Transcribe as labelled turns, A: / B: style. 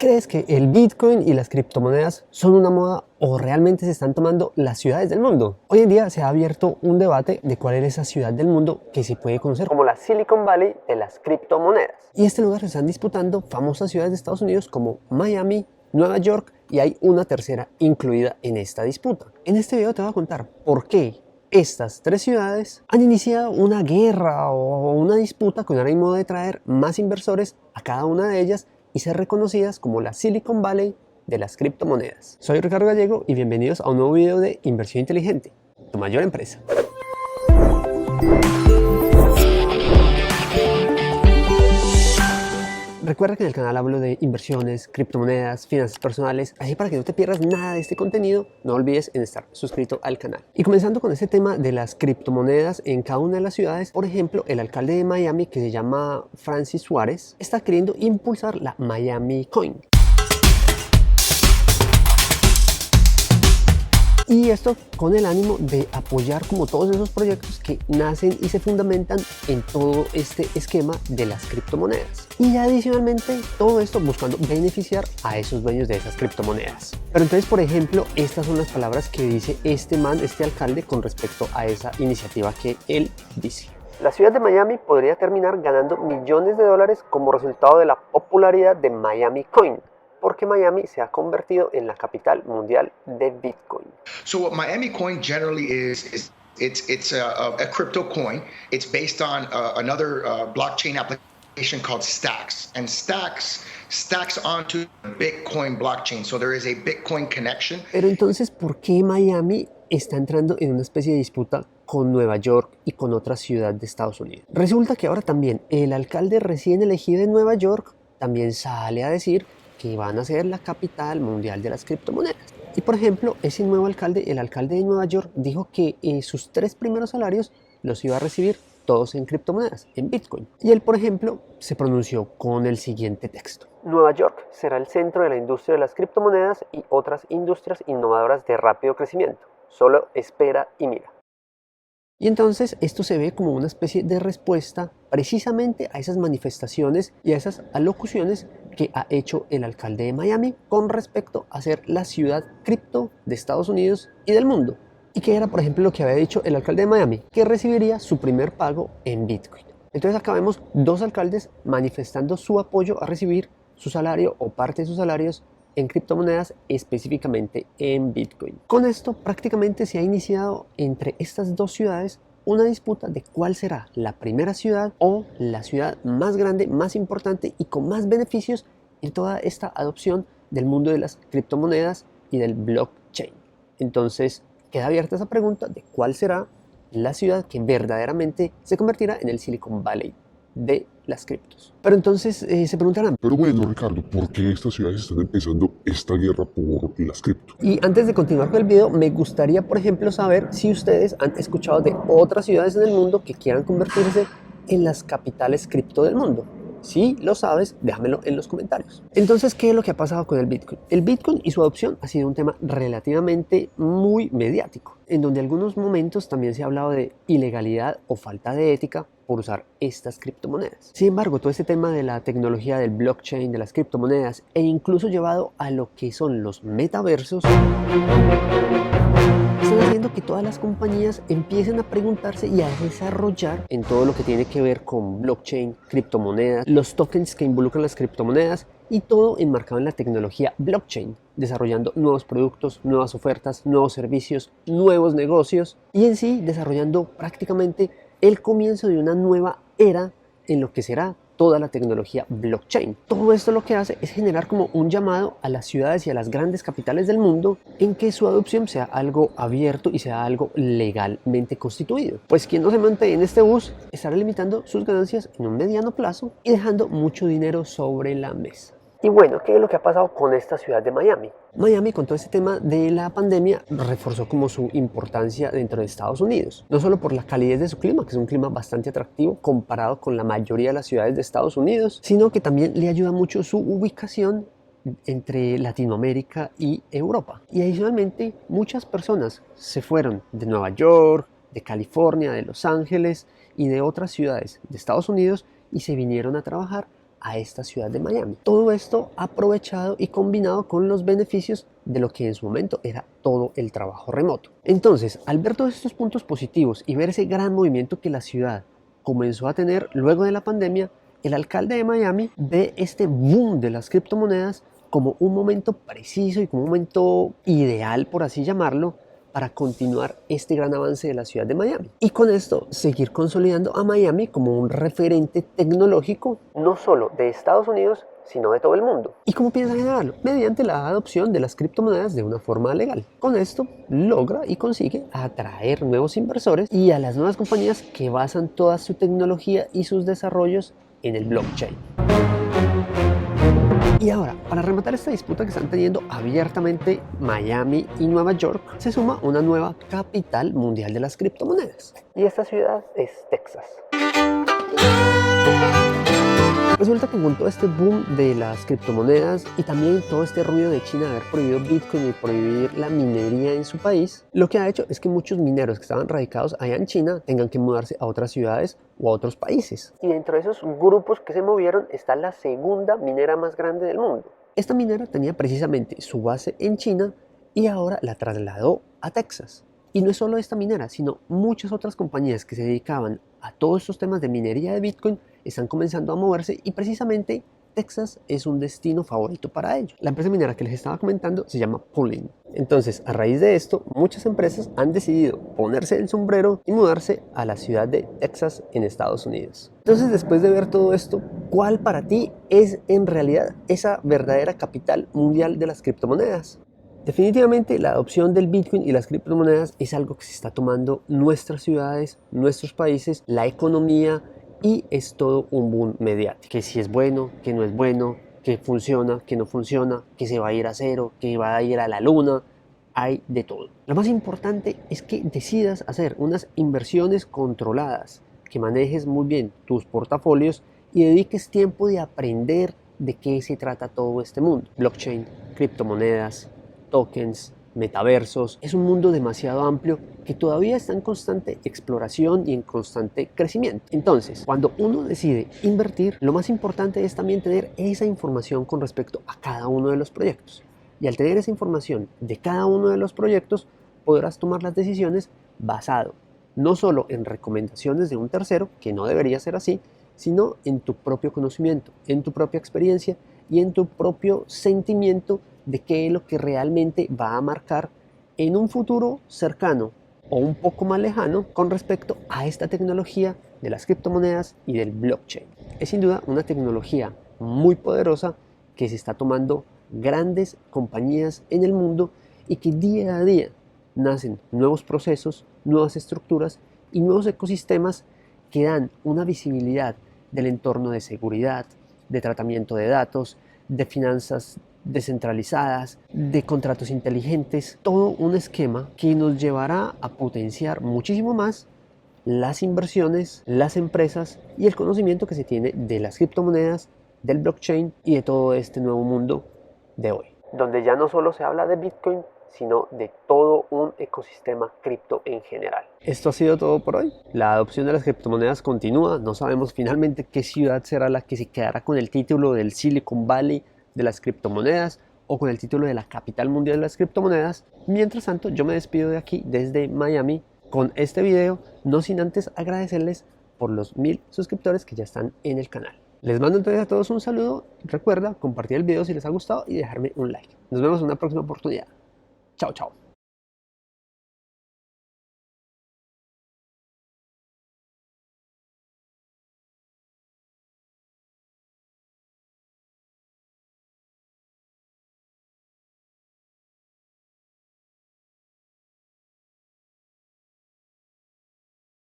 A: ¿Crees que el Bitcoin y las criptomonedas son una moda o realmente se están tomando las ciudades del mundo? Hoy en día se ha abierto un debate de cuál es esa ciudad del mundo que se puede conocer como la Silicon Valley de las criptomonedas. Y este lugar se están disputando famosas ciudades de Estados Unidos como Miami, Nueva York y hay una tercera incluida en esta disputa. En este video te voy a contar por qué estas tres ciudades han iniciado una guerra o una disputa con el ánimo de traer más inversores a cada una de ellas y ser reconocidas como la Silicon Valley de las criptomonedas. Soy Ricardo Gallego y bienvenidos a un nuevo video de Inversión Inteligente, tu mayor empresa. Recuerda que en el canal hablo de inversiones, criptomonedas, finanzas personales, así para que no te pierdas nada de este contenido, no olvides en estar suscrito al canal. Y comenzando con este tema de las criptomonedas en cada una de las ciudades, por ejemplo, el alcalde de Miami, que se llama Francis Suárez, está queriendo impulsar la Miami Coin. Y esto con el ánimo de apoyar como todos esos proyectos que nacen y se fundamentan en todo este esquema de las criptomonedas. Y adicionalmente todo esto buscando beneficiar a esos dueños de esas criptomonedas. Pero entonces, por ejemplo, estas son las palabras que dice este alcalde con respecto a esa iniciativa que él dice. La ciudad de Miami podría terminar ganando millones de dólares como resultado de la popularidad de Miami Coin, porque Miami se ha convertido en la capital mundial de Bitcoin.
B: So what Miami Coin generally is it's a crypto coin. It's based on another blockchain application called Stacks, and Stacks onto Bitcoin blockchain. So there is a Bitcoin connection.
A: Pero entonces, ¿por qué Miami está entrando en una especie de disputa con Nueva York y con otra ciudad de Estados Unidos? Resulta que ahora también el alcalde recién elegido en Nueva York también sale a decir que van a ser la capital mundial de las criptomonedas. Y por ejemplo, ese nuevo alcalde, el alcalde de Nueva York, dijo que sus 3 primeros salarios los iba a recibir todos en criptomonedas, en Bitcoin. Y él, por ejemplo, se pronunció con el siguiente texto. Nueva York será el centro de la industria de las criptomonedas y otras industrias innovadoras de rápido crecimiento. Solo espera y mira. Y entonces esto se ve como una especie de respuesta precisamente a esas manifestaciones y a esas alocuciones que ha hecho el alcalde de Miami con respecto a ser la ciudad cripto de Estados Unidos y del mundo. Y que era, por ejemplo, lo que había dicho el alcalde de Miami, que recibiría su primer pago en Bitcoin. Entonces acá vemos 2 alcaldes manifestando su apoyo a recibir su salario o parte de sus salarios en criptomonedas, específicamente en Bitcoin. Con esto prácticamente se ha iniciado entre estas 2 ciudades una disputa de cuál será la primera ciudad o la ciudad más grande, más importante y con más beneficios en toda esta adopción del mundo de las criptomonedas y del blockchain. Entonces queda abierta esa pregunta de cuál será la ciudad que verdaderamente se convertirá en el Silicon Valley de las criptos. Pero entonces se preguntarán,
C: pero bueno, Ricardo, ¿por qué estas ciudades están empezando esta guerra por las cripto?
A: Y antes de continuar con el video, me gustaría, por ejemplo, saber si ustedes han escuchado de otras ciudades en el mundo que quieran convertirse en las capitales cripto del mundo. Si lo sabes, déjamelo en los comentarios. Entonces, ¿qué es lo que ha pasado con el Bitcoin? El Bitcoin y su adopción ha sido un tema relativamente muy mediático, en donde en algunos momentos también se ha hablado de ilegalidad o falta de ética por usar estas criptomonedas. Sin embargo, todo este tema de la tecnología del blockchain, de las criptomonedas e incluso llevado a lo que son los metaversos, están haciendo que todas las compañías empiecen a preguntarse y a desarrollar en todo lo que tiene que ver con blockchain, criptomonedas, los tokens que involucran las criptomonedas y todo enmarcado en la tecnología blockchain, desarrollando nuevos productos, nuevas ofertas, nuevos servicios, nuevos negocios y en sí desarrollando prácticamente el comienzo de una nueva era en lo que será toda la tecnología blockchain. Todo esto lo que hace es generar como un llamado a las ciudades y a las grandes capitales del mundo en que su adopción sea algo abierto y sea algo legalmente constituido. Pues quien no se monte en este bus estará limitando sus ganancias en un mediano plazo y dejando mucho dinero sobre la mesa. Y bueno, ¿qué es lo que ha pasado con esta ciudad de Miami? Miami, con todo este tema de la pandemia, reforzó como su importancia dentro de Estados Unidos. No solo por la calidez de su clima, que es un clima bastante atractivo comparado con la mayoría de las ciudades de Estados Unidos, sino que también le ayuda mucho su ubicación entre Latinoamérica y Europa. Y adicionalmente, muchas personas se fueron de Nueva York, de California, de Los Ángeles y de otras ciudades de Estados Unidos y se vinieron a trabajar a esta ciudad de Miami. Todo esto aprovechado y combinado con los beneficios de lo que en su momento era todo el trabajo remoto. Entonces, al ver todos estos puntos positivos y ver ese gran movimiento que la ciudad comenzó a tener luego de la pandemia, el alcalde de Miami ve este boom de las criptomonedas como un momento preciso y como un momento ideal, por así llamarlo, para continuar este gran avance de la ciudad de Miami. Y con esto seguir consolidando a Miami como un referente tecnológico, no solo de Estados Unidos, sino de todo el mundo. ¿Y cómo piensa generarlo? Mediante la adopción de las criptomonedas de una forma legal. Con esto logra y consigue atraer nuevos inversores y a las nuevas compañías que basan toda su tecnología y sus desarrollos en el blockchain. Y ahora, para rematar esta disputa que están teniendo abiertamente Miami y Nueva York, se suma una nueva capital mundial de las criptomonedas. Y esta ciudad es Texas. Resulta que con todo este boom de las criptomonedas y también todo este ruido de China de haber prohibido Bitcoin y prohibir la minería en su país, lo que ha hecho es que muchos mineros que estaban radicados allá en China tengan que mudarse a otras ciudades o a otros países. Y dentro de esos grupos que se movieron está la segunda minera más grande del mundo. Esta minera tenía precisamente su base en China y ahora la trasladó a Texas. Y no es solo esta minera, sino muchas otras compañías que se dedicaban a todos estos temas de minería de Bitcoin están comenzando a moverse y precisamente Texas es un destino favorito para ellos. La empresa minera que les estaba comentando se llama Pulling. Entonces, a raíz de esto, muchas empresas han decidido ponerse el sombrero y mudarse a la ciudad de Texas en Estados Unidos. Entonces, después de ver todo esto, ¿cuál para ti es en realidad esa verdadera capital mundial de las criptomonedas? Definitivamente la adopción del Bitcoin y las criptomonedas es algo que se está tomando nuestras ciudades, nuestros países, la economía y es todo un boom mediático. Que si es bueno, que no es bueno, que funciona, que no funciona, que se va a ir a cero, que va a ir a la luna, hay de todo. Lo más importante es que decidas hacer unas inversiones controladas, que manejes muy bien tus portafolios y dediques tiempo de aprender de qué se trata todo este mundo. Blockchain, criptomonedas, tokens, metaversos. Es un mundo demasiado amplio que todavía está en constante exploración y en constante crecimiento. Entonces, cuando uno decide invertir, lo más importante es también tener esa información con respecto a cada uno de los proyectos. Y al tener esa información de cada uno de los proyectos, podrás tomar las decisiones basado no solo en recomendaciones de un tercero, que no debería ser así, sino en tu propio conocimiento, en tu propia experiencia y en tu propio sentimiento de qué es lo que realmente va a marcar en un futuro cercano o un poco más lejano con respecto a esta tecnología de las criptomonedas y del blockchain. Es sin duda una tecnología muy poderosa que se está tomando grandes compañías en el mundo y que día a día nacen nuevos procesos, nuevas estructuras y nuevos ecosistemas que dan una visibilidad del entorno de seguridad, de tratamiento de datos, de finanzas descentralizadas, de contratos inteligentes, todo un esquema que nos llevará a potenciar muchísimo más las inversiones, las empresas y el conocimiento que se tiene de las criptomonedas, del blockchain y de todo este nuevo mundo de hoy, donde ya no solo se habla de Bitcoin, sino de todo un ecosistema cripto en general. Esto ha sido todo por hoy. La adopción de las criptomonedas continúa. No sabemos finalmente qué ciudad será la que se quedará con el título del Silicon Valley de las criptomonedas o con el título de la capital mundial de las criptomonedas. Mientras tanto, yo me despido de aquí desde Miami con este video, no sin antes agradecerles por los 1000 suscriptores que ya están en el canal. Les mando entonces a todos un saludo. Recuerda compartir el video si les ha gustado y dejarme un like. Nos vemos en una próxima oportunidad. Chao, chao.